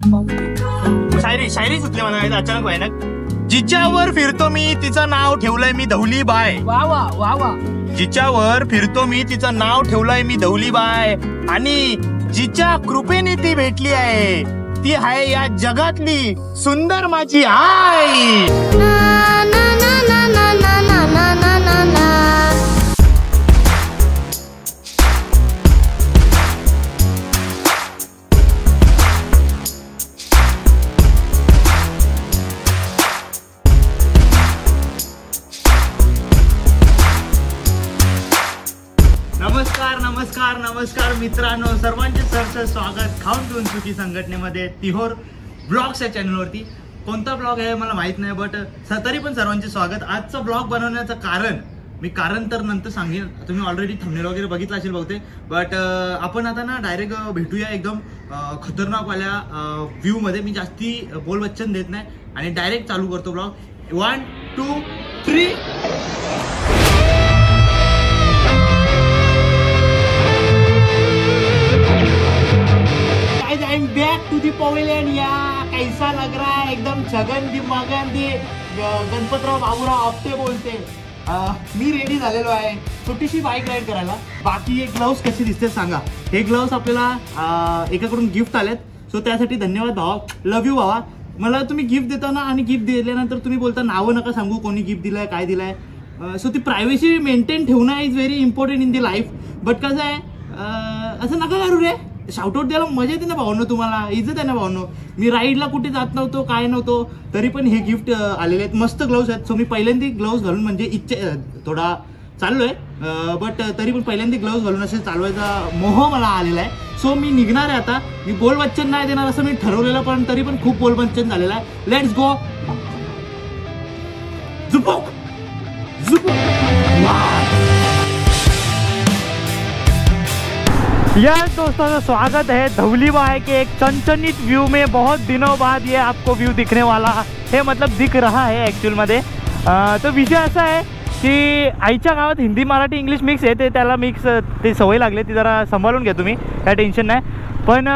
शायरी सुचली मला अचानक भयानक. जिच्यावर फिरतो मी तिचं नाव ठेवलंय मी धवली बाय. वा वा वा वा. जिच्यावर फिरतो मी तिचं नाव ठेवलंय मी धवली बाय. आणि जिच्या कृपेने ती भेटली आहे ती आहे या जगातली सुंदर माझी आई. नमस्कार नमस्कार नमस्कार मित्रांनो, सर्वांचे सरसर स्वागत खाऊन पिऊन सुखी संघटनेमध्ये तिहोर ब्लॉग्स या चॅनलवरती. कोणता ब्लॉग आहे मला माहित नाही, बट तरी पण सर्वांचे स्वागत. आजचा ब्लॉग बनवण्याचं कारण तर नंतर सांगेन. तुम्ही ऑलरेडी थंबनेल वगैरे बघितलं असेल बहुतेक, बट आपण आता ना डायरेक्ट भेटूया एकदम खतरनाकवाल्या व्ह्यूमध्ये. मी जास्ती बोलवचन देत नाही आणि डायरेक्ट चालू करतो vlog. 1 2 3. Back to the pavilion. या कैसा लग रहा है, एकदम छगन दी मगन दी गणपतराव बाबूराव आपटे बोलते. मी रेडी झालेलो आहे छोटीशी बाईक राईड करायला. बाकी हे ग्लव्स कसे दिसते सांगा. हे ग्लव्स आपल्याला एकाकडून गिफ्ट आलेत, सो त्यासाठी धन्यवाद भावा. लव्ह यू भावा. मला तुम्ही गिफ्ट देताना आणि गिफ्ट दिल्यानंतर तुम्ही बोलता नावं नका सांगू कोणी गिफ्ट दिलंय काय दिलंय. सो ती प्रायव्हसी मेंटेन ठेवणं is very important in the life. But कसं आहे असं नका करू रे. शाउटआउट द्यायला मजा येते ना भावनो, तुम्हाला इज्जत आहे ना भावनो. मी राईडला कुठे जात नव्हतो काय नव्हतो तरी पण हे गिफ्ट आलेले आहेत. मस्त ग्लव्स आहेत. सो मी पहिल्यांदा ग्लव्स घालून म्हणजे थोडा चाललोय, बट तरी पण पहिल्यांदा ग्लव्स घालून असे चालवायचा मोह मला आलेला आहे. सो मी निघणार आहे आता. मी बोलवच्चन नाही देणार असं मी ठरवलेलं, पण तरी पण खूप बोलवच्चन झालेलं आहे. Let's go. झुपूक यस दोस्तों, स्वागत है धवली बाय के एक चंचनित व्यू में. बहुत दिनों बाद ये आपको व्यू दिखने वाला है, मतलब दिख रहा है ॲक्च्युअल मध्ये. तो विषय असा आहे की आईच्या गावात हिंदी मराठी इंग्लिश मिक्स आहे. ते त्याला मिक्स ते सवय लागली, ती जरा सांभाळून घ्या तुम्ही, काय टेन्शन नाही. पण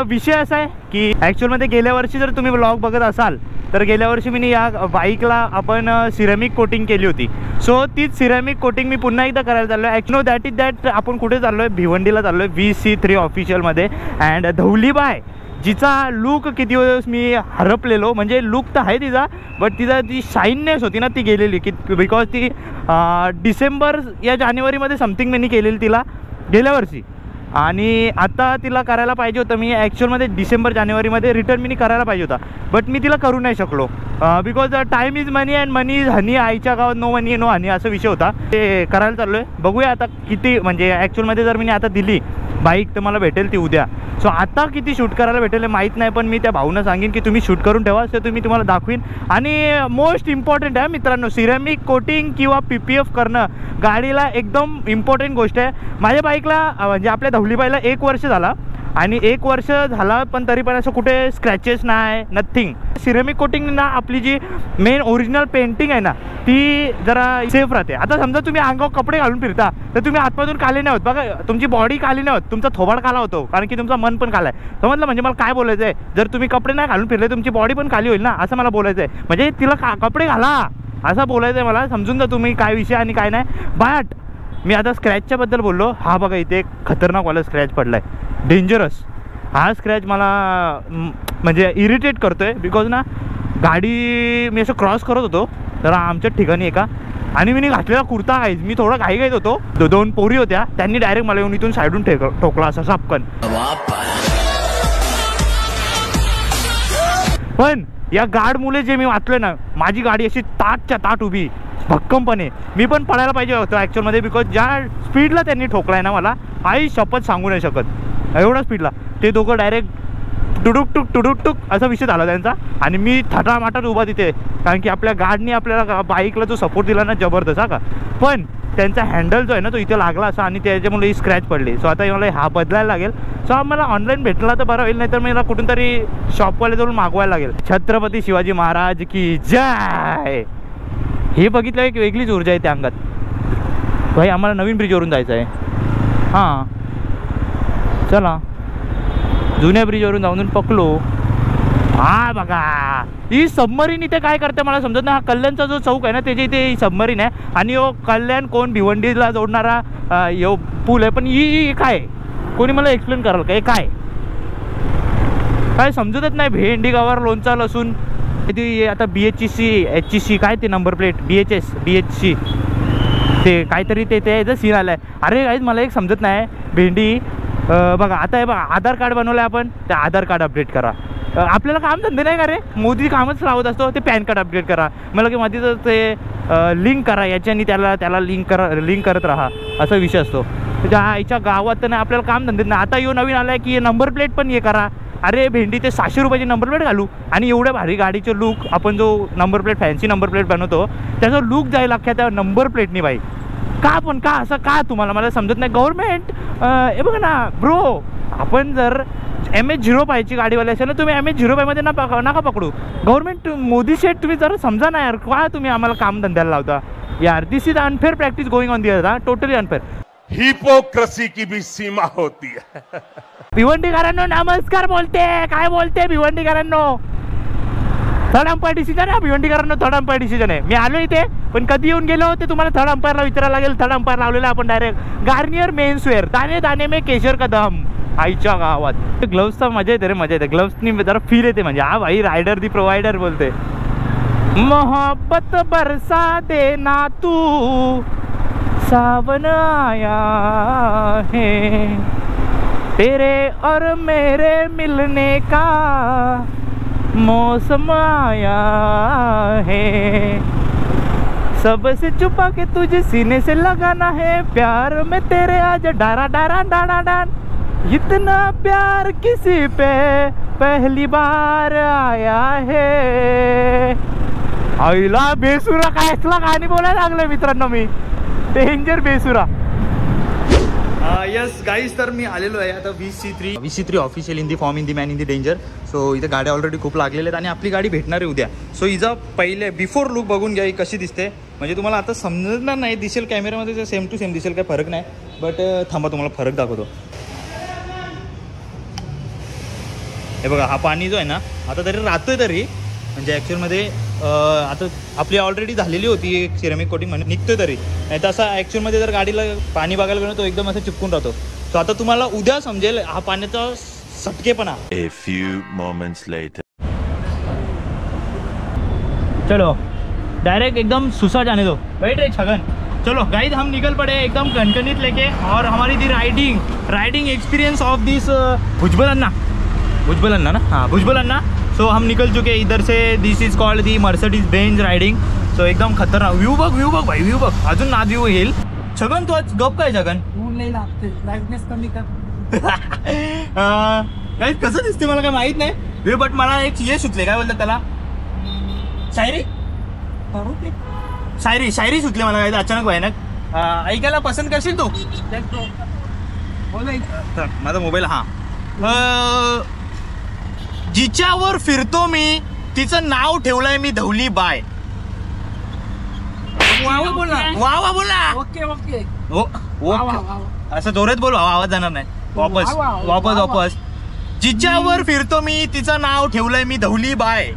विषय असा आहे की ॲक्च्युअलमध्ये गेल्या वर्षी जर तुम्ही ब्लॉग बघत असाल तर गेल्या वर्षी मी या बाईकला आपण सिरेमिक कोटिंग केली होती. सो तीच सिरेमिक कोटिंग मी पुन्हा एकदा करायला चाललो आहे. ॲक्च्युअली दॅट इज दॅट आपण कुठे चाललो आहे, भिवंडीला चाललो आहे VC3 ऑफिशियलमध्ये. अँड धवली बाय जिचा लुक किती दिवस मी हरपलेलो, म्हणजे लुक तर आहे तिचा बट तिचा जी शाईननेस होती ना ती गेलेली की बिकॉज ती डिसेंबर या जानेवारीमध्ये समथिंग मी केलेली तिला गेल्या वर्षी. आणि आता तिला करायला पाहिजे होतं मी ॲक्च्युअलमध्ये डिसेंबर जानेवारीमध्ये रिटर्न मी करायला पाहिजे होता, बट मी तिला करू नाही शकलो because time is money and money is honey. आईच्या गावात नो मनी नो हनी असा विषय होता. ते करायला चाललो आहे. बघूया आता किती, म्हणजे ॲक्च्युअलमध्ये जर मी आता दिली बाईक तर मला भेटेल ती उद्या. सो आता किती शूट करायला भेटेल माहीत नाही, पण मी त्या भाऊंना सांगेन की तुम्ही शूट करून ठेवा, सो तुम्हाला दाखवीन. आणि मोस्ट इम्पॉर्टंट आहे मित्रांनो, सिरेमिक कोटिंग किंवा PPF करणं गाडीला एकदम इम्पॉर्टंट गोष्ट आहे. माझ्या बाईकला म्हणजे आपल्या धवली बाईला 1 वर्ष झाला आणि 1 वर्ष झाला पण तरी पण असं कुठे स्क्रॅचेस नाही, नथिंग. सिरेमिक कोटिंग ना आपली जी मेन ओरिजिनल पेंटिंग आहे ना ती जरा सेफ राहते. आता समजा तुम्ही अंगावर कपडे घालून फिरता तर तुम्ही आतमधून काले नाही होत. बघा तुमची बॉडी काली नाही होत, तुमचा थोबाड काला होतो कारण की तुमचं मन पण काला आहे. समजलं म्हणजे मला काय बोलायचं आहे, जर तुम्ही कपडे नाही घालून फिरले तुमची बॉडी पण काली होईल ना, असं मला बोलायचं आहे. म्हणजे तिला कपडे घाला असं बोलायचं आहे मला. समजून जा तुम्ही काय विषय आणि काय नाही. बट मी आता स्क्रॅचच्या बद्दल बोललो. हा बघा इथे एक खतरनाकवाला स्क्रॅच पडला आहे, डेंजरस. हा स्क्रॅच मला म्हणजे इरिटेट करतो आहे बिकॉज ना गाडी मी असं क्रॉस करत होतो तर आमच्या ठिकाणी एका आणि मी घातलेला कुर्ता आहे, मी थोडा घाईघाईत होतो. 2 पोरी होत्या, त्यांनी डायरेक्ट मला येऊन इथून साईडून ठोकला असा सापकन. पण या गार्ड मुले जे मी वाचले ना, माझी गाडी अशी ताटच्या ताट उभी भक्कमपणे. मी पण पळायला पाहिजे होतं ॲक्च्युअलमध्ये बिकॉज ज्या स्पीडला त्यांनी ठोकलाय ना मला आई शपथ सांगू नाही शकत एवढा स्पीडला. ते दोघं डायरेक्ट टुडुक टुक असा विषय झाला त्यांचा आणि मी थटामाटात उभा तिथे, कारण की आपल्या गाडीने आपल्याला बाईकला जो सपोर्ट दिला ना जबरदस्त. हा का पण त्यांचा हँडल जो आहे ना तो इथे लागला असा आणि त्याच्यामुळे ही स्क्रॅच पडली. सो आता मला हा बदलायला लागेल. सो आम्हाला ऑनलाईन भेटला तर बरं होईल, नाही तर मला कुठून तरी शॉपवाले जाऊन मागवायला लागेल. छत्रपती शिवाजी महाराज की जय. हे बघितलं एक वेगळीच ऊर्जा आहे त्या अंगात. भाई आम्हाला नवीन ब्रिजवरून जायचं आहे. हां चला जुन्या ब्रिजवरून जाऊन पकलो हा बघा ही सबमरीन इथे काय करते मला समजत नाही. हा कल्याणचा जो चौक आहे ना त्याच्या इथे सबमरीन आहे आणि कल्याण कोण भिवंडीला जोडणारा यो पूल आहे. पण ही काय कोणी मला एक्सप्लेन कराल का हे काय समजतच नाही. भेंडी गावावर लोणचा लसूण ती आता BHC काय ते नंबर प्लेट BHC ते काहीतरी ते याचं सीन आलं आहे. अरे काहीच मला एक समजत नाही. भेंडी बघा आता हे बघा आधार कार्ड बनवलं आहे आपण ते आधार कार्ड अपडेट करा. आपल्याला काम धंदे नाही का रे. मोदी कामच लावत असतो ते पॅन कार्ड अपडेट करा. मला की माझी ते लिंक करा याच्यानी त्याला लिंक करत राहा असा विषय असतो. त्या आईच्या गावात तर नाही आपल्याला काम धंदे नाही. आता यो नवीन आला आहे की नंबर प्लेट पण हे करा. अरे भेंडी ते 600 रुपयाची नंबर प्लेट घालू आणि एवढ्या भारी गाडीचे लुक आपण जो number plate fancy number plate बनवतो त्याचा लुक जायला अख्ख्या त्या नंबर प्लेटनी बाई का पण का असं का तुम्हाला मला समजत नाही. गव्हर्नमेंट हे बघा ना ब्रो आपण जर MH05 ची गाडीवाली असेल ना तुम्ही MH05 मध्ये नका पकडू. गव्हर्नमेंट मोदी शेठ तुम्ही जरा समजा ना यार का तुम्ही आम्हाला काम धंद्याला लावता यार. This is unfair practice going on the other. Totally unfair. Hypocrisy की भी सीमा होती है. भिवंडीकरांनो नमस्कार बोलते काय बोलते भिवंडीकरांनो. थर्ड अंपायर डिसिजन आहे भिवंडीकरांनो. थर्ड अंपायर डिसिजन आहे. मी आलो इथे पण कधी येऊन गेलो ते तुम्हाला थर्ड अंपायरला विचारायला लागेल. थर्ड अंपायर लावलेला आपण डायरेक्ट गार्नियर मेन्सवेअर दाने दाने में केशर का दम आईच्या गावात. ग्लव्सचा मजा येते रे मजा येते. ग्लव्सनी जरा फील येते म्हणजे हा भाई रायडर दी प्रोवायडर बोलते. मोहब्बत बरसा देना तू सावन आया है तेरे और मेरे मिलने का मौसम आया है सबसे छुपा के तुझे सीने से लगाना है प्यार में तेरे आज डारा डारा डारा डान इतना प्यार किसी पे पहली बार आया है. आईला बेसुरा काय असला गाणी बोलायला लागले मित्रांनो मी. डेंजर बेसुरा. यस गाईज तर मी आलेलो आहे आता VC3 official in the form in the man in the danger. So इथे गाड्या ऑलरेडी खूप लागलेल्या आहेत आणि आपली गाडी भेटणार आहे उद्या. सो हिचा पहिले बिफोर लुक बघून घ्या कशी दिसते म्हणजे तुम्हाला आता समजणार नाही. दिसेल कॅमेरामध्ये सेम टू सेम दिसेल काही फरक नाही. बट थांबा तुम्हाला फरक दाखवतो. हे बघा हा पाणी जो आहे ना आता तरी राहतोय तरी म्हणजे ॲक्च्युअलमध्ये आता आपली ऑलरेडी झालेली होती एक सिरेमिक कोटिंग म्हणजे निघतोय तरी नाही तर असं ॲक्च्युअलमध्ये जर गाडीला पाणी बघायला गेलो तो एकदम असं चिपकून राहतो. सो आता तुम्हाला उद्या समजेल हा पाण्याचा सटकेपणा. A few moments later. चलो डायरेक्ट एकदम सुसा जाने दो. वेट रे छगन. चलो गाइस हम निकल पड़े एकदम कनकनित लेके और हमारी दी राइडिंग एक्सपीरियंस ऑफ दिस भुजबल अन्ना ना हाँ भुजबल अन्ना. सो हम निकल चुके इधर से. दिस इज कॉल्ड दी मर्सिडीज बेंज राइडिंग. सो एकदम खतरनाक व्यू बघ भाई व्यू बघ अजून ना व्यू येईल. छगन तू आज गप काय छगन नाही लागते ब्राईटनेस कमी कर. कसं दिसते मला काय माहित नाही बट मला एक हे सुचले काय बोलतात त्याला शायरी सुचले मला काय अचानक भयानक. ऐकायला पसंत करशील तू. माझा मोबाईल हा जिच्यावर फिरतो मी तिचं नाव ठेवलंय मी धवली बाय. वा बोला. ओके असं जोरात बोल आवाज जाणार नाही. वापस जिच्यावर फिरतो मी तिचं नाव ठेवलंय मी धवली बाय.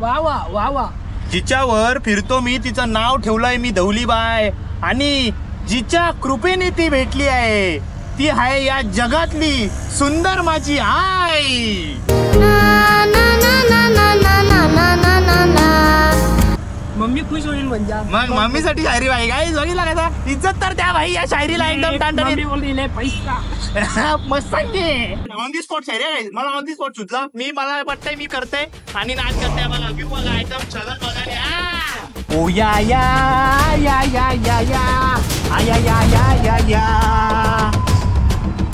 जिच्यावर फिरतो मी तिचं नाव ठेवलंय मी धवली बाय आणि जिच्या कृपेने ती भेटली आहे ती आहे या जगातली सुंदर माझी आई. मम्मी खुश होईल म्हणजे मग मम्मीसाठी शायरी भाई काय बघितला का इज्जत तर त्या भाई या शायरीला एकदम पैसा मस्त सांगते. ऑन दी स्पॉट शायरी आहे मला ऑन दी स्पॉट सुचला. मला वाटतंय मी करते आणि नाच करते. मला व्यू बघा एकदम छगन बघा. ओ या या या या या या आया या या या या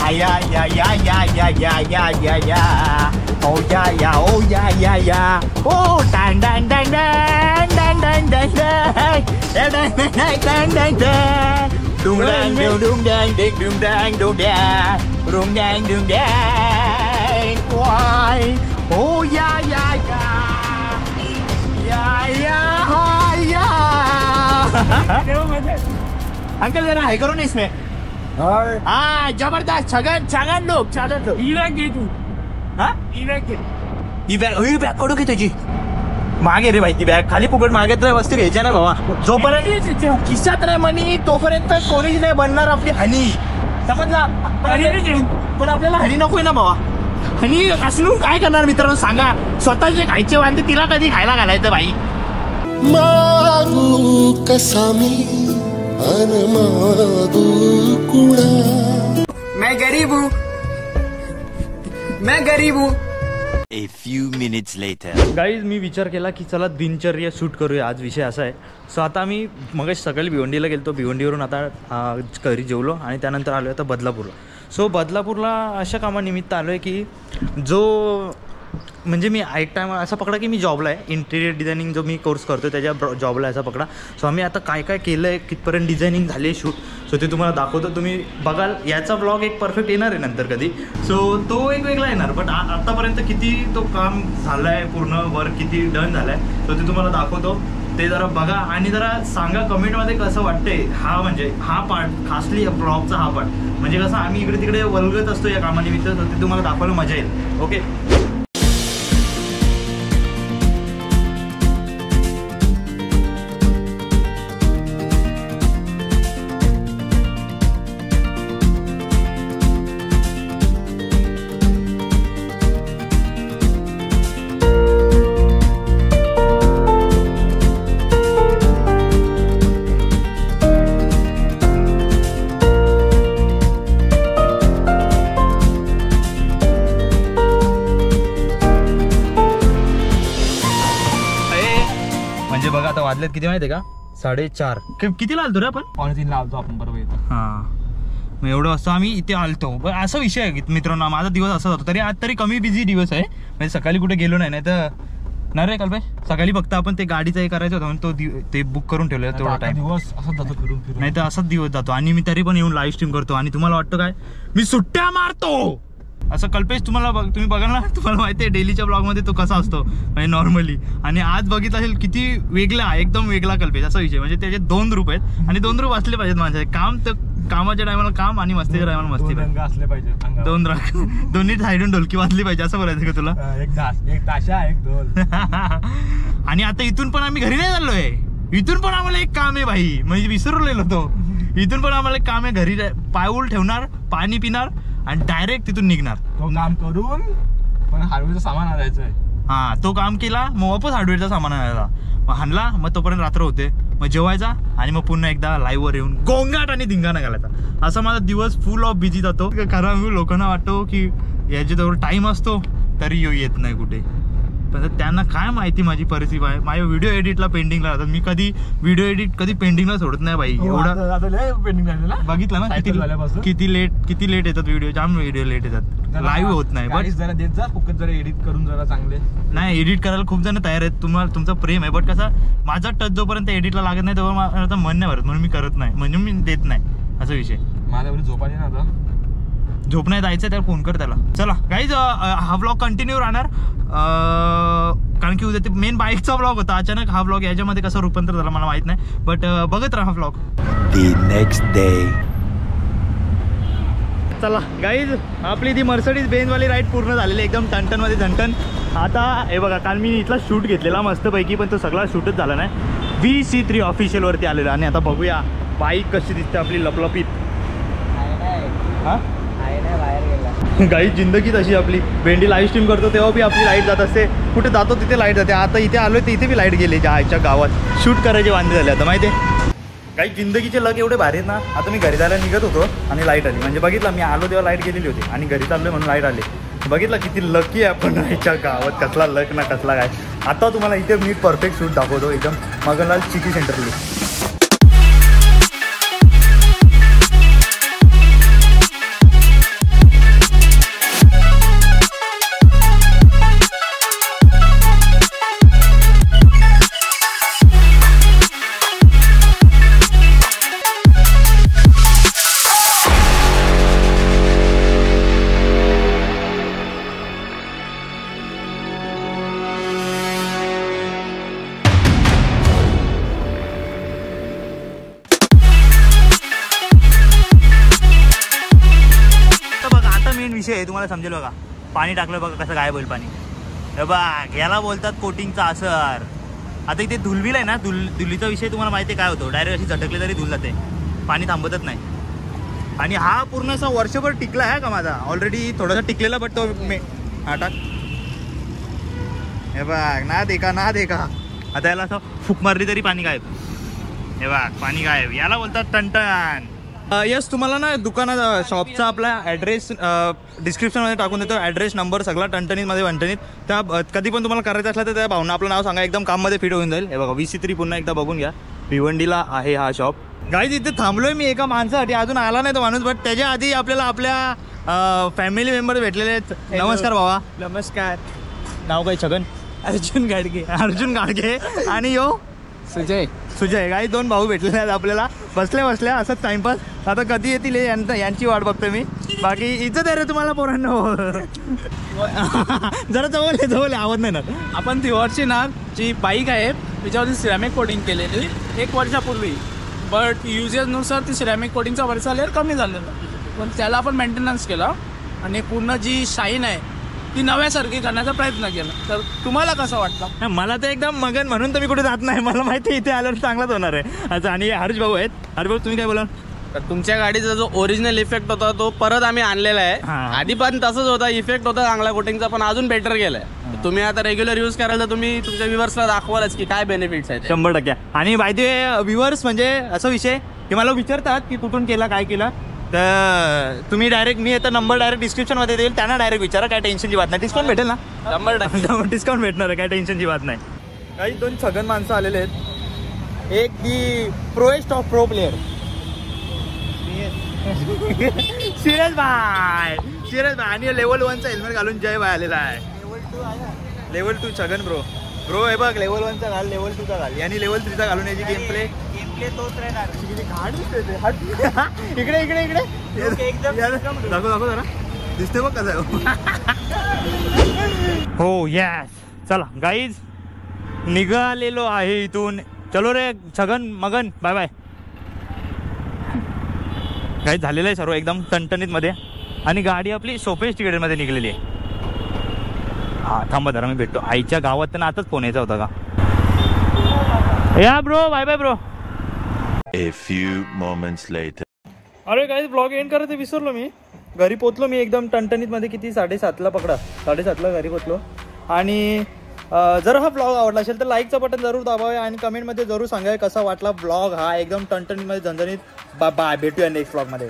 आया या या या या या या या या ओ या या ओ या या या ओ डन डन डन डन डन डन डन डन डन डन डन डूम डन डूम डन डूम डन डूम डन डूम डन डूम डन वाय ओ या या या या या या. अंकल जरा हाय करो ना इसमें. हाँ जबरदस्त छगन लोग ही बॅग काढू की त्याची मागे रे भाई ती बॅग खाली फुकट मागे तर वस्तू घ्यायच्या ना भावा. जोपर्यंत खिशात नाही मनी तोपर्यंत कोणीच नाही बनणार आपली हनी समजला. पण आपल्याला हनी नकोय ना भावा. हनी असून काय करणार मित्रांनो सांगा. स्वतःचे खायचे वांदे तिला कधी खायला घालायचं भाई. मागू कसा मी अन मागू कुणा. मैं गरीब हूँ. A few minutes later. Guys मी विचार केला की चला दिनचर्या शूट करूया. आज विषय असा आहे. सो आता मी मगाशी सकाळी भिवंडीला गेलो. भिवंडीवरून आता घरी जेवलो आणि त्यानंतर आलो आता बदलापूरला. सो बदलापूरला अशा कामानिमित्त आलो आहे की जो म्हणजे मी एक टाईम असा पकडा की मी जॉबला आहे. इंटेरियर डिझायनिंग जो मी कोर्स करतो त्याच्या जॉबला आहे असा पकडा. सो आम्ही आता काय काय केलं आहे कितपर्यंत डिझायनिंग झाली आहे शूट सो ते तुम्हाला दाखवतो. तुम्ही बघाल याचा ब्लॉग एक परफेक्ट येणार आहे नंतर कधी. सो तो एक वेगळा येणार. बट आत्तापर्यंत किती तो काम झालं आहे पूर्ण वर्क किती डन झालं आहे सो ते तुम्हाला दाखवतो. ते जरा बघा आणि जरा सांगा कमेंटमध्ये कसं वाटतंय. हा पार्ट खासली ब्लॉगचा हा पार्ट म्हणजे कसं आम्ही इकडे तिकडे वल्गत असतो या कामानिमित्त तर ते तुम्हाला दाखवायला मजा येईल. ओके म्हणजे बघा आता वाजलेत किती माहिती आहे का 4:30. कितीला आलतो रे आपण 3:45 आलतो आपण बरोबर येतो. हां मग एवढं वाजता आम्ही इथे आलतो. पण असा विषय आहे की मित्रांनो माझा दिवस असा जातो. तरी आज तरी कमी बिझी दिवस आहे म्हणजे सकाळी कुठे गेलो नाही तर नाही रे काल सकाळी फक्त आपण ते गाडीचा हे करायचं होतं म्हणून तो ते बुक करून ठेवलेला तेवढा टाइम. दिवस असाच जातो फिरून फिरून. नाही तर असाच दिवस जातो आणि मी तरी पण येऊन लाईव्ह स्ट्रीम करतो आणि तुम्हाला वाटतं काय मी सुट्ट्या मारतो असं. कल्पेश तुम्ही बघाल ना तुम्हाला माहिती आहे डेलीच्या ब्लॉगमध्ये तो कसा असतो म्हणजे नॉर्मली. आणि आज बघितलं असेल किती वेगळा एकदम वेगळा कल्पेश असा विषय. म्हणजे त्याचे 2 रूप आहेत आणि 2 रूप असले पाहिजेत माझ्या. काम तर कामाच्या टायमाला काम आणि मस्तीच्या टायमाला मस्ती असले पाहिजे. 2 रंग दोन्ही साईडून ढोलकी वाजली पाहिजे असं बोलायचं का तुला. एक ताशा एक ढोल. आणि आता इथून पण आम्ही घरी नाही चाललोय. इथून पण आम्हाला एक काम आहे भाई म्हणजे विसरलेलो तो. इथून पण आम्हाला एक काम आहे. घरी पाऊल ठेवणार पाणी पिणार आणि डायरेक्ट तिथून निघणार. तो काम करून पण हार्डवेअरचं सामान आणायचं आहे. हा तो काम केला मग वापस हार्डवेअरचा सामान आणायला मग हाणला मग तोपर्यंत रात्र होते मग जेवायचा आणि मग पुन्हा एकदा लाईव्हवर येऊन गोंगाट आणि धिंगाणा घालायचा. असा माझा दिवस फुल ऑफ बिझी जातो. कारण लोकांना वाटतो की याच्याजवळ टाइम असतो तरी येत नाही कुठे. पण त्यांना काय माहिती माझी परिस्थिती आहे. माझ्या व्हिडिओ एडिटला पेंडिंगला राहतात. मी कधी व्हिडिओ एडिट कधी पेंडिंगला सोडत नाही भाई. एवढं बघितलं ना किती लेट येतात व्हिडिओ. जाम व्हिडिओ लेट येतात लाईव्ह होत नाही. बट जरा देत जा फुकट जरा एडिट करून जरा चांगले. नाही एडिट करायला खूप जण तयार आहेत. तुम्हाला तुमचं प्रेम आहे. बट कसं माझा टच जोपर्यंत एडिटला लागत नाही तेव्हा माझं मन नाही भरत म्हणून मी करत नाही म्हणजे मी देत नाही असा विषय. माझ्या झोपाली ना आता झोप नाही जायचं त्याला फोन कर त्याला. चला गाईज हा ब्लॉग कंटिन्यू राहणार कारण की उद्या ते मेन बाईकचा ब्लॉग होता. अचानक हा ब्लॉग याच्यामध्ये कसं रूपांतर झाला मला माहित नाही. बट बघत राहा हा ब्लॉग. The next day. चला गाईज आपली ती मर्सिडीज बेंजवाली राईड पूर्ण झालेली एकदम टनटनमध्ये झणटन. आता हे बघा काल मी इथला शूट घेतलेला मस्तपैकी पण तो सगळा शूटच झाला नाही. VC3 ऑफिशियलवरती आलेला आणि आता बघूया बाईक कशी दिसते आपली लपलपीत. हां गाईज जिंदगी तशी आपली. भेंडी लाईव्ह स्ट्रीम करतो तेव्हा बी आपली लाईट जात असते. कुठे जातो तिथे लाईट जाते. आता इथे आलो तर इथे बी लाईट गेली. आजच्या गावात शूट करायचे वांदे झाले आता माहिती आहे. काही जिंदगीचे लग एवढे भारी आहेत ना. आता मी घरी जायला निघत होतो आणि लाईट आली. म्हणजे बघितलं मी आलो तेव्हा लाईट गेलेली होती आणि घरी चाललोय म्हणून लाईट आली. बघितलं किती लकी आहे आपण आजच्या गावात. कसला लक ना कसला काय. आता तुम्हाला इथे मी परफेक्ट शूट दाखवतो एकदम मगनलाल सिटी सेंटरली. विषय आहे तुम्हाला समजेल बघा. पाणी टाकलं बघा कसं गायब होईल पाणी. हे बघ याला बोलतात कोटिंगचा असर. आता इथे धुलविल आहे ना, धुलीचा विषय तुम्हाला माहिती आहे काय होतो, डायरेक्ट अशी झटकली तरी धुल जाते, पाणी थांबतच नाही. आणि हा पूर्ण असा वर्षभर टिकला आहे का माझा, ऑलरेडी थोडासा टिकलेला बट तो हा टाक. हे बघ ना देखा आता याला असं फूक मारली तरी पाणी गायब. हे बघ पाणी गायब, याला बोलतात टनटन. यस तुम्हाला ना दुकानात शॉपचा आपला ॲड्रेस डिस्क्रिप्शनमध्ये टाकून देतो, ॲड्रेस नंबर सगळा टणटणीतमध्ये वणटणीत. त्या कधी पण तुम्हाला करायचं असलं तर त्या भावना आपलं नाव सांगा, एकदम काममध्ये फिट होऊन जाईल. हे बघा VC3 पुन्हा एकदा बघून घ्या, भिवंडीला आहे हा शॉप. गाईज इथे थांबलोय मी एका माणसासाठी, अजून आला नाही तो माणूस, बट त्याच्या आधी आपल्याला आपल्या फॅमिली मेंबर भेटलेले आहेत. नमस्कार भावा. नमस्कार. नाव काय? छगन. अर्जुन गाडगे. आणि यो सुजय. काही 2 भाऊ भेटलेले आहेत आपल्याला, बसल्या असंच टाइमपास. आता कधी येतील यांची वाट बघतो मी. बाकी इज्जत आहे रे तुम्हाला पोरांनो. जरा जवळ आवाज नाही ना. आपण तिवरची ना जी बाईक आहे त्याच्यावरती सिरॅमिक कोटिंग केलेली 1 वर्षापूर्वी, बट युजेसनुसार ती सिरॅमिक कोटिंगचा वरचा लेअर कमी झालेला, पण त्याला आपण मेंटेनन्स केला आणि पूर्ण जी शाईन आहे ती नव्यासारखी करण्याचा प्रयत्न केला. तर तुम्हाला कसं वाटतं? मला तर एकदम मगन, म्हणून तर मी कुठे जात नाही, मला माहिती इथे आल्यावर चांगलाच होणार आहे. अच्छा, आणि हर्ष भाऊ आहेत. हर्ष भाऊ तुम्ही काय बोला? तर तुमच्या गाडीचा जो ओरिजिनल इफेक्ट होता तो परत आम्ही आणलेला आहे. आधी पण तसंच होता, इफेक्ट होता चांगला कोटिंगचा, पण अजून बेटर केलाय. तुम्ही आता रेग्युलर यूज कराल तर तुम्ही तुमच्या व्ह्युअर्सला दाखवालच की काय बेनिफिट्स आहेत. 100%. आणि बाय द वे व्ह्युअर्स म्हणजे असा विषय की मला विचारतात की कुठून केला काय केला, तर तुम्ही डायरेक्ट मी आता नंबर डायरेक्ट डिस्क्रिप्शनमध्ये देईल, त्यांना डायरेक्ट विचारा, काय टेन्शनची बात नाही. डिस्काउंट भेटेल ना? डिस्काउंट भेटणार आहे, काय टेन्शनची बात नाही. काही 2 छगन माणसं आलेले आहेत. एक the proest of pro player serious भाई आणि लेवल 1चा हेल्मेट घालून जय भाई आलेला आहे. लेवल 2 छगन ब्रो हे बघ, लेवल 1चा घाल, लेवल 2चा घाल, आणि लेवल 3चा घालून याची गेम प्ले तोच राहणार. इकडे दाखव जरा, दिसते बघ कसं हो. यस चला गाईज निघालेलो आहे इथून. चलो रे छगन मगन, बाय बाय. गाईज झालेलं आहे सर्व एकदम टणटणीत मध्ये, आणि गाडी आपली सोपेस्ट तिकीटमध्ये निघलेली आहे. हा थांबा जरा, मी भेटतो आईच्या गावात. तर आताच फोन यायचा होता का? या bro, bye bye bro. A few moments later. अरे गाईज ब्लॉग एंड करायचं विसरलो मी. घरी पोचलो मी एकदम टणटणीतमध्ये, किती 7:30ला पकडा, 7:30ला घरी पोचलो. आणि जर हा ब्लॉग आवडला असेल तर लाईकचं बटन जरूर दाबावे आणि कमेंटमध्ये जरूर सांगा कसा वाटला ब्लॉग हा एकदम टणटणीतमध्ये झणझणीत. बाय, भेटूया नेक्स्ट ब्लॉगमध्ये.